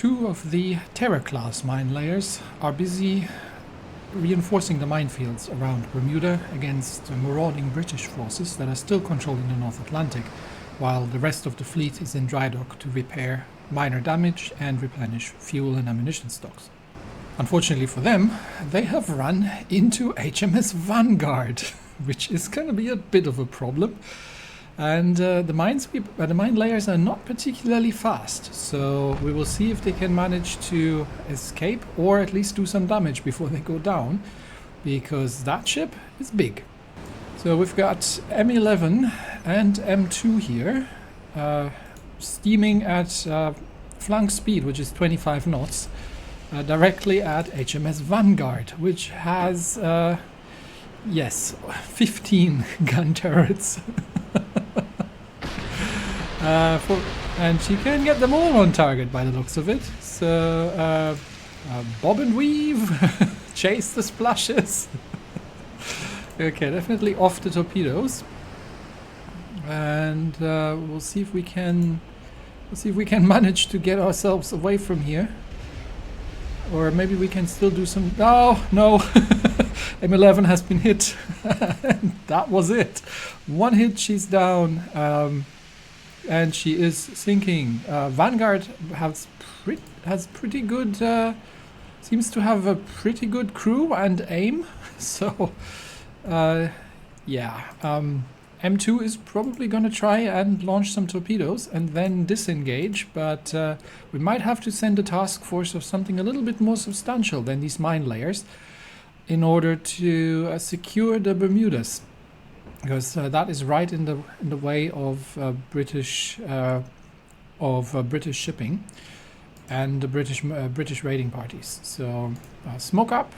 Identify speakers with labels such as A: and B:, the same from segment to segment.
A: two of the Terror-class mine layers are busy reinforcing the minefields around Bermuda against marauding British forces that are still controlling the North Atlantic, while the rest of the fleet is in dry dock to repair minor damage and replenish fuel and ammunition stocks. Unfortunately for them, they have run into HMS Vanguard, which is going to be a bit of a problem. And the mine layers are not particularly fast, so we will see if they can manage to escape or at least do some damage before they go down, because that ship is big. So we've got M11 and M2 here, steaming at flank speed, which is 25 knots, directly at HMS Vanguard, which has, yes, 15 gun turrets. And she can get them all on target by the looks of it. So, bob and weave, chase the splashes. Okay, definitely off the torpedoes. And we'll see if we can manage to get ourselves away from here. Or maybe we can still do some... Oh, no! M11 has been hit. That was it. One hit, she's down. And she is sinking. Vanguard has pretty good... seems to have a pretty good crew and aim. So, yeah. M2 is probably going to try and launch some torpedoes and then disengage, but we might have to send a task force of something a little bit more substantial than these mine layers in order to secure the Bermudas, because that is right in the way of British shipping and the British raiding parties. So smoke up,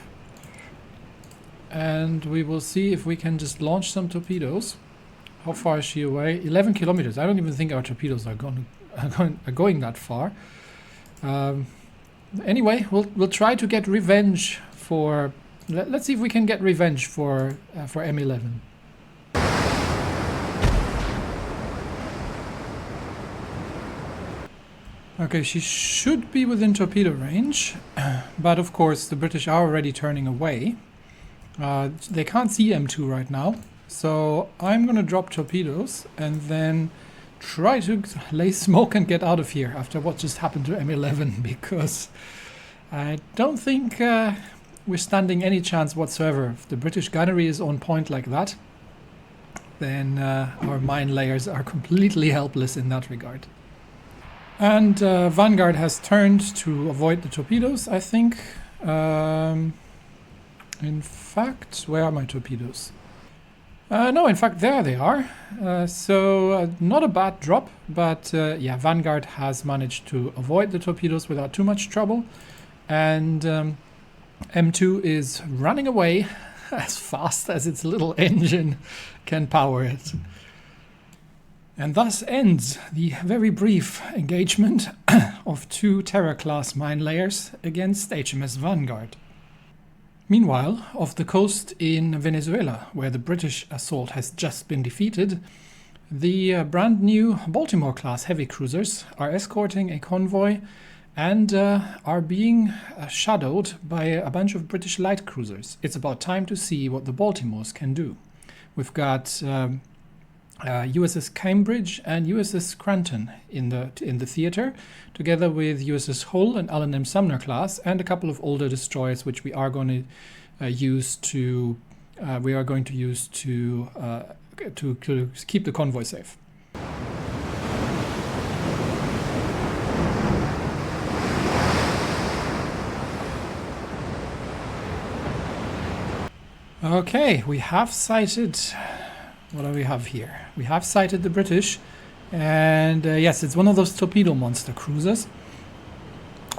A: and we will see if we can just launch some torpedoes. How far is she away? 11 kilometers. I don't even think our torpedoes are going that far. Anyway, we'll try to get revenge for. Let's see if we can get revenge for M11. Okay, she should be within torpedo range, but of course the British are already turning away. They can't see M2 right now. So I'm going to drop torpedoes and then try to lay smoke and get out of here after what just happened to M11, because I don't think we're standing any chance whatsoever. If the British gunnery is on point like that, then our mine layers are completely helpless in that regard. And Vanguard has turned to avoid the torpedoes, I think. In fact, where are my torpedoes? No, in fact, there they are. So not a bad drop, but yeah, Vanguard has managed to avoid the torpedoes without too much trouble. And M2 is running away as fast as its little engine can power it. And thus ends the very brief engagement of two Terror-class mine layers against HMS Vanguard. Meanwhile, off the coast in Venezuela, where the British assault has just been defeated, the brand new Baltimore-class heavy cruisers are escorting a convoy and are being shadowed by a bunch of British light cruisers. It's about time to see what the Baltimores can do. We've got USS Cambridge and USS Scranton in the theater, together with USS Hull and Allen M. Sumner class, and a couple of older destroyers, which we are going to use to keep the convoy safe. Okay, we have sighted. What do we have here? We have sighted the British, and yes, it's one of those torpedo monster cruisers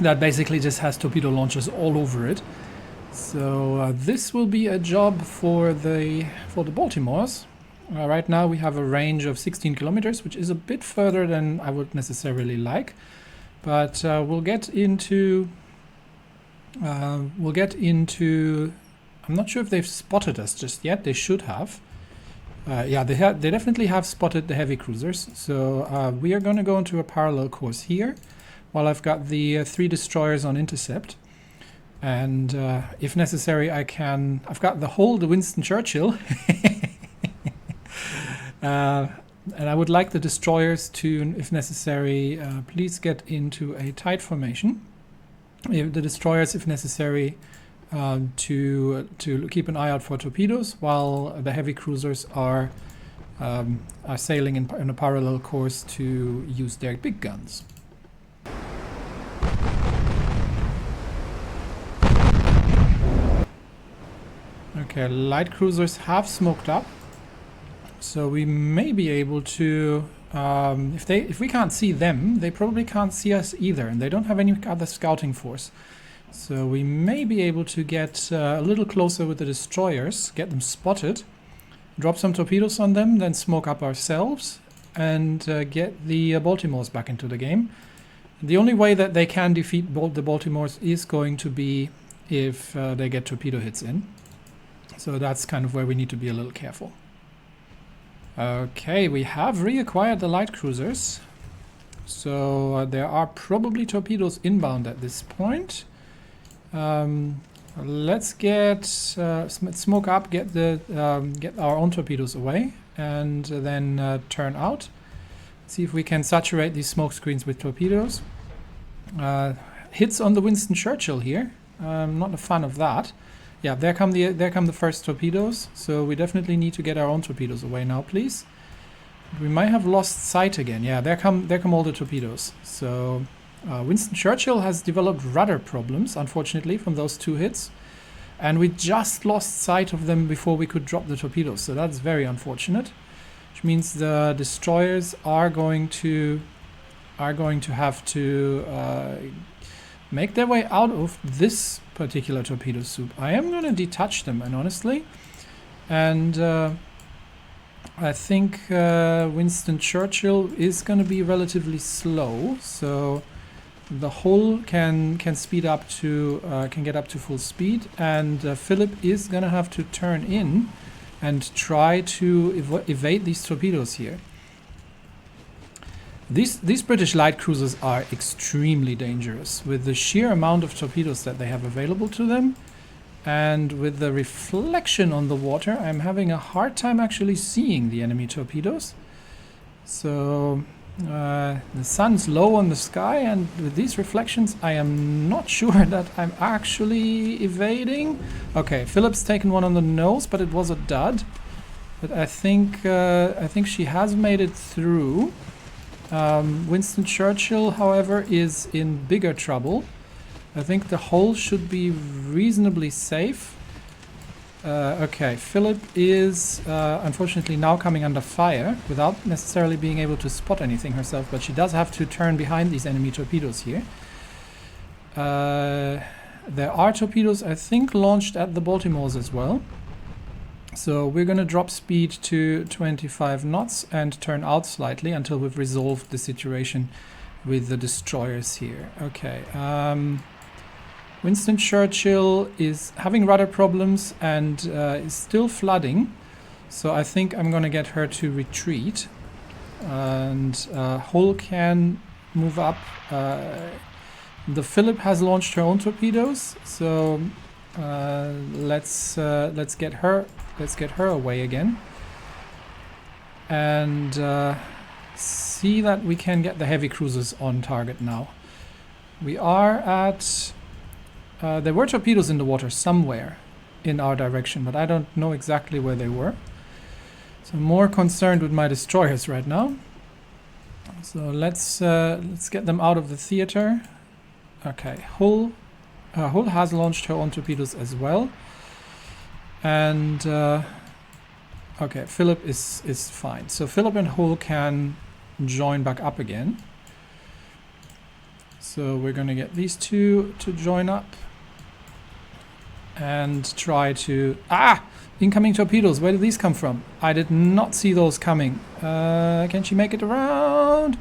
A: that basically just has torpedo launchers all over it. So this will be a job for the Baltimores. Right now we have a range of 16 kilometers, which is a bit further than I would necessarily like, but we'll get into. I'm not sure if they've spotted us just yet. They should have. Yeah, they definitely have spotted the heavy cruisers. So we are going to go into a parallel course here. while I've got the 3 destroyers on intercept. And if necessary, I've got the Winston Churchill. And I would like the destroyers to, if necessary, please get into a tight formation. The destroyers, if necessary, to keep an eye out for torpedoes, while the heavy cruisers are sailing in a parallel course to use their big guns. Okay, light cruisers have smoked up, so we may be able to. If we can't see them, they probably can't see us either, and they don't have any other scouting force. So we may be able to get a little closer with the destroyers, get them spotted, drop some torpedoes on them, then smoke up ourselves, and get the Baltimores back into the game. The only way that they can defeat the Baltimores is going to be if they get torpedo hits in. So that's kind of where we need to be a little careful. Okay, we have reacquired the light cruisers. So there are probably torpedoes inbound at this point. Let's get smoke up, get our own torpedoes away, and then turn out. See if we can saturate these smoke screens with torpedoes. Hits on the Winston Churchill here. Not a fan of that. Yeah, there come the first torpedoes. So we definitely need to get our own torpedoes away now, please. We might have lost sight again. Yeah, there come all the torpedoes. So Winston Churchill has developed rudder problems, unfortunately, from those 2 hits, and we just lost sight of them before we could drop the torpedoes. So that's very unfortunate, which means the destroyers are going to have to make their way out of this particular torpedo soup. I am going to detach them, and honestly, and I think Winston Churchill is going to be relatively slow, so the hull can speed up to can get up to full speed, and Philip is going to have to turn in and try to evade these torpedoes here. These British light cruisers are extremely dangerous with the sheer amount of torpedoes that they have available to them, and with the reflection on the water, I'm having a hard time actually seeing the enemy torpedoes. So the sun's low on the sky, and with these reflections I am not sure that I'm actually evading. Okay, Philip's taken one on the nose, but it was a dud. But I think she has made it through. Winston Churchill, however, is in bigger trouble. I think the hull should be reasonably safe. Okay, Philip is unfortunately now coming under fire without necessarily being able to spot anything herself, but she does have to turn behind these enemy torpedoes here. There are torpedoes, I think, launched at the Baltimores as well. So we're going to drop speed to 25 knots and turn out slightly until we've resolved the situation with the destroyers here. Okay. Winston Churchill is having rudder problems and is still flooding. So I think I'm going to get her to retreat. And Hull can move up. The Philip has launched her own torpedoes. So let's get her away again, and see that we can get the heavy cruisers on target now. We are at there were torpedoes in the water somewhere in our direction, but I don't know exactly where they were. So I'm more concerned with my destroyers right now. So let's get them out of the theater. Okay, Hull has launched her own torpedoes as well. And okay, Philip is fine. So Philip and Hull can join back up again. So we're going to get these two to join up and try to... Incoming torpedoes. Where did these come from? I did not see those coming. Can she make it around?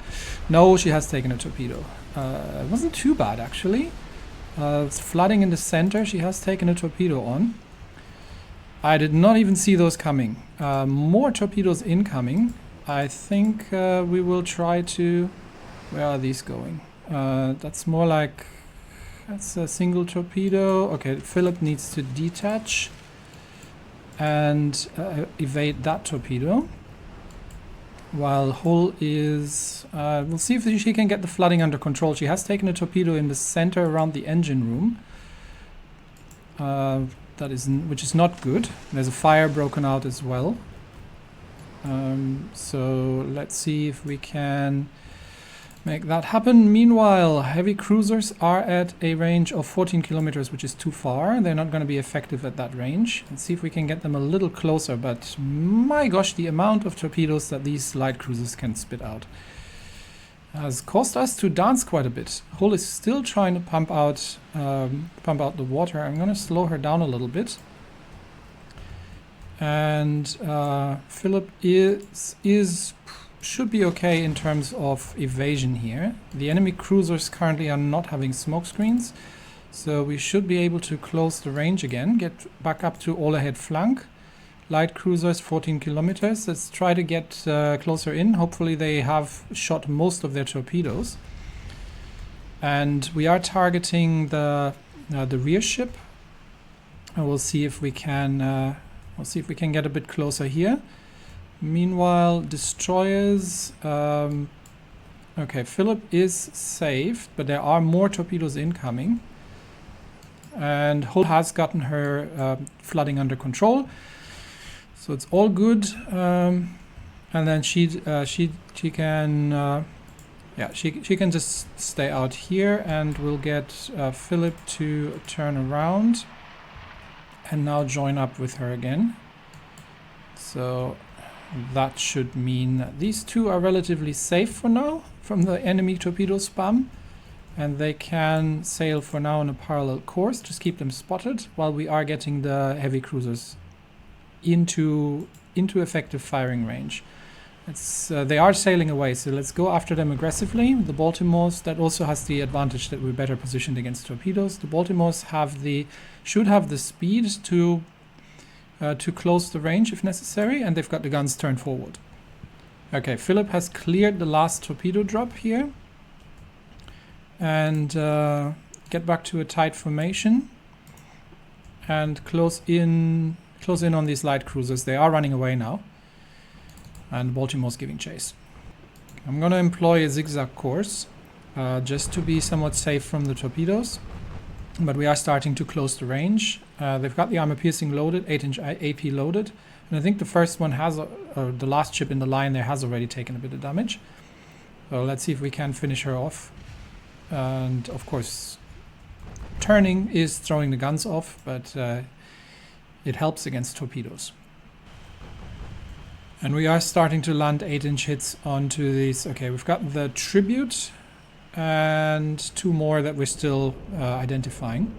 A: No, she has taken a torpedo. It wasn't too bad, actually. It's flooding in the center. She has taken a torpedo on. I did not even see those coming. More torpedoes incoming. I think we will try to... Where are these going? That's more like... That's a single torpedo. Okay, Philip needs to detach and evade that torpedo. While Hull is... we'll see if she can get the flooding under control. She has taken a torpedo in the center around the engine room. Which is not good. There's a fire broken out as well. So let's see if we can make that happen. Meanwhile, heavy cruisers are at a range of 14 kilometers, which is too far. They're not going to be effective at that range. Let's see if we can get them a little closer, but my gosh, the amount of torpedoes that these light cruisers can spit out has caused us to dance quite a bit. Hull is still trying to pump out the water. I'm going to slow her down a little bit. And Philip should be okay in terms of evasion here. The enemy cruisers currently are not having smoke screens, so we should be able to close the range again, get back up to all ahead flank. Light cruisers 14 kilometers. Let's try to get closer in. Hopefully they have shot most of their torpedoes. And we are targeting the rear ship. And we'll see if we can get a bit closer here. Meanwhile, destroyers. Okay, Philip is safe, but there are more torpedoes incoming. And Hull has gotten her flooding under control. So it's all good, and then she can just stay out here, and we'll get Philip to turn around and now join up with her again. So that should mean that these two are relatively safe for now from the enemy torpedo spam, and they can sail for now on a parallel course. Just keep them spotted while we are getting the heavy cruisers into effective firing range. They are sailing away, so let's go after them aggressively. The Baltimores, that also has the advantage that we're better positioned against torpedoes. The Baltimores should have the speed to close the range if necessary, and they've got the guns turned forward. Okay, Philip has cleared the last torpedo drop here, and get back to a tight formation and close in on these light cruisers. They are running away now, and Baltimore's giving chase. I'm going to employ a zigzag course just to be somewhat safe from the torpedoes, but we are starting to close the range. They've got the armor piercing loaded, 8-inch AP loaded, and I think the first one has the last ship in the line there has already taken a bit of damage. So let's see if we can finish her off. And of course, turning is throwing the guns off, but it helps against torpedoes. And we are starting to land 8-inch hits onto these. Okay, we've got the Tribute and two more that we're still identifying.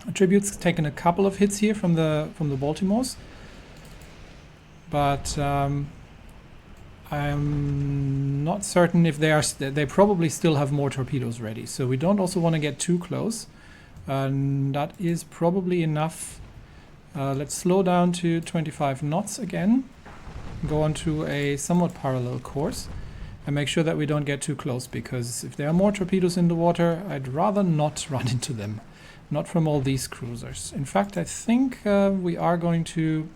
A: The Tribute's taken a couple of hits here from the Baltimores, but I'm not certain if they probably still have more torpedoes ready. So we don't also want to get too close, and that is probably enough. Let's slow down to 25 knots again, go on to a somewhat parallel course, and make sure that we don't get too close, because if there are more torpedoes in the water, I'd rather not run into them. Not from all these cruisers. In fact, I think we are going to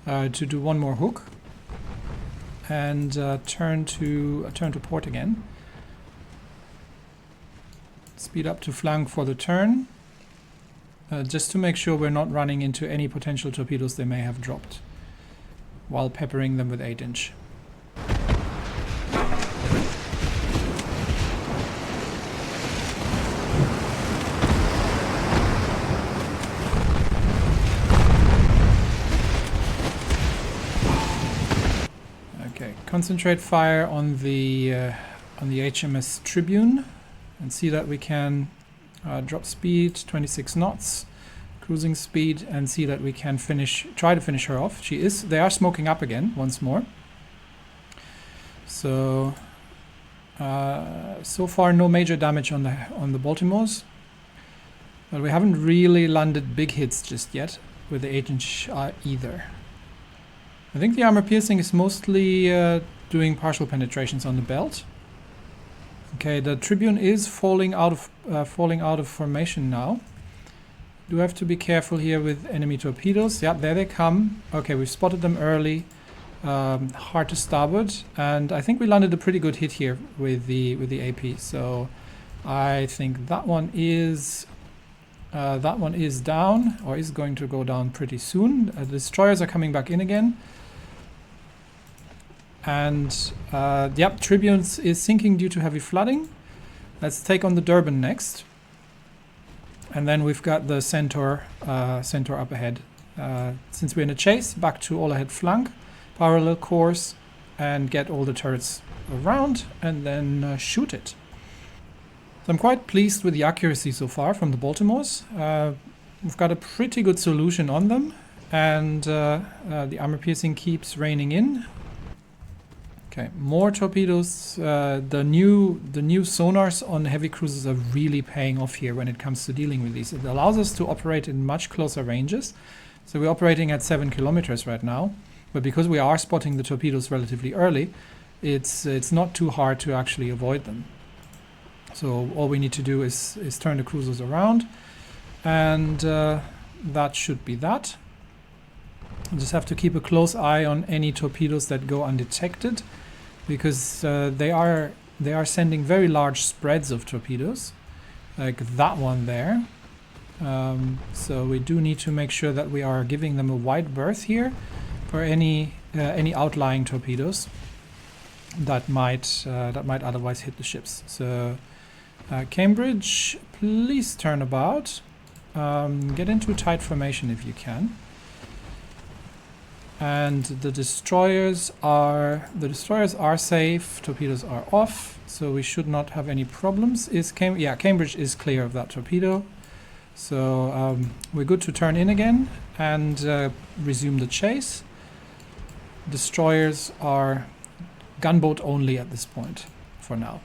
A: do one more hook and turn to port again. Speed up to flank for the turn. Just to make sure we're not running into any potential torpedoes they may have dropped while peppering them with 8-inch. Okay, concentrate fire on the HMS Tribune and see that we can drop speed 26 knots, cruising speed, and see that we can try to finish her off. They are smoking up again once more. So so far no major damage on the Baltimores, but we haven't really landed big hits just yet with the 8-inch either. I think the armor piercing is mostly doing partial penetrations on the belt. Okay, the Tribune is falling out of formation now. Do have to be careful here with enemy torpedoes. Yeah, there they come. Okay, we've spotted them early. Hard to starboard, and I think we landed a pretty good hit here with the AP. So I think that one is down, or is going to go down pretty soon. The destroyers are coming back in again. And yep, Tribunes is sinking due to heavy flooding. Let's take on the Durban next. And then we've got the Centaur up ahead. Since we're in a chase, back to all ahead flank, parallel course, and get all the turrets around, and then shoot it. So I'm quite pleased with the accuracy so far from the Baltimores. We've got a pretty good solution on them, and the armor piercing keeps raining in. Okay, more torpedoes. The new sonars on heavy cruisers are really paying off here when it comes to dealing with these. It allows us to operate in much closer ranges. So we're operating at 7 kilometers right now, but because we are spotting the torpedoes relatively early, it's not too hard to actually avoid them. So all we need to do is turn the cruisers around, and that should be that. We'll just have to keep a close eye on any torpedoes that go undetected, because they are sending very large spreads of torpedoes, like that one there. So we do need to make sure that we are giving them a wide berth here for any outlying torpedoes that might otherwise hit the ships. So Cambridge, please turn about. Get into a tight formation if you can. And the destroyers are safe. Torpedoes are off, so we should not have any problems. Cambridge is clear of that torpedo, so we're good to turn in again and resume the chase. Destroyers are gunboat only at this point for now.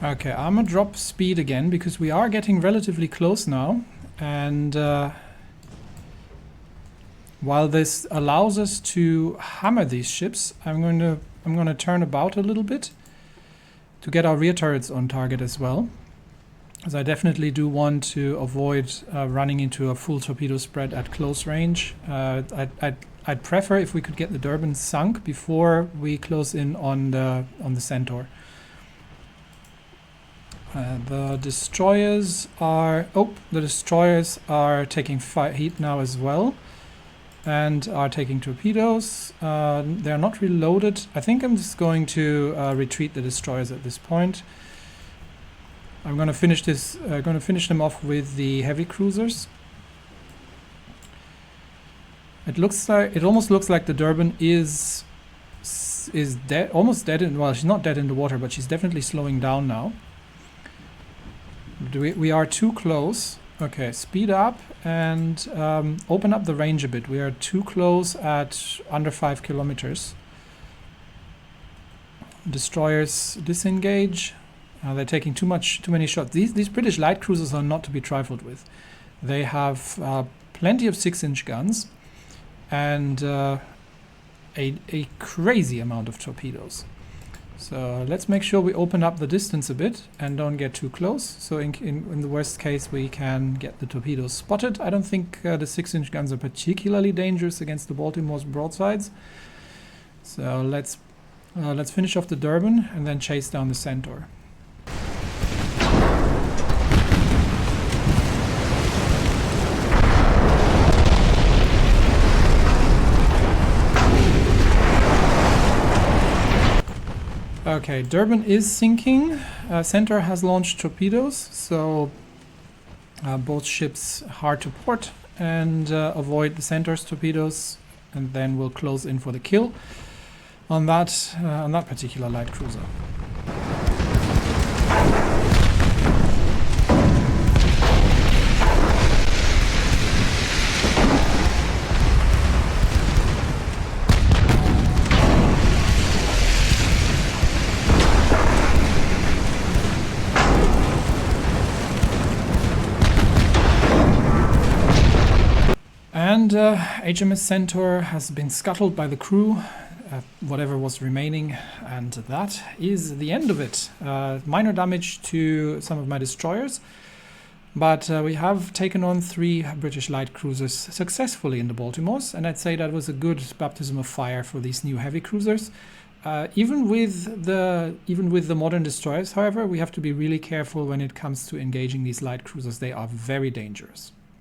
A: Okay, I'm gonna drop speed again because we are getting relatively close now, and while this allows us to hammer these ships, I'm going to turn about a little bit to get our rear turrets on target as well, as I definitely do want to avoid running into a full torpedo spread at close range. I'd prefer if we could get the Durban sunk before we close in on the Centaur. The destroyers are taking heat now as well, and are taking torpedoes. They're not reloaded. I think I'm just going to retreat the destroyers at this point. I'm going to finish them off with the heavy cruisers. It almost looks like the Durban is dead, almost dead. Well, she's not dead in the water, but she's definitely slowing down now. We are too close. Okay, speed up and open up the range a bit. We are too close at under 5 kilometers. Destroyers disengage. They're taking too many shots. These British light cruisers are not to be trifled with. They have plenty of 6-inch guns and a crazy amount of torpedoes. So let's make sure we open up the distance a bit and don't get too close. So in the worst case, we can get the torpedoes spotted. I don't think the 6-inch guns are particularly dangerous against the Baltimore's broadsides. So let's finish off the Durban and then chase down the Centaur. Okay, Durban is sinking. Centaur has launched torpedoes, so both ships hard to port and avoid the Centaur's torpedoes, and then we'll close in for the kill on that particular light cruiser. And HMS Centaur has been scuttled by the crew, whatever was remaining, and that is the end of it. Minor damage to some of my destroyers, but we have taken on 3 British light cruisers successfully in the Baltimores, and I'd say that was a good baptism of fire for these new heavy cruisers. Even with the modern destroyers, however, we have to be really careful when it comes to engaging these light cruisers. They are very dangerous.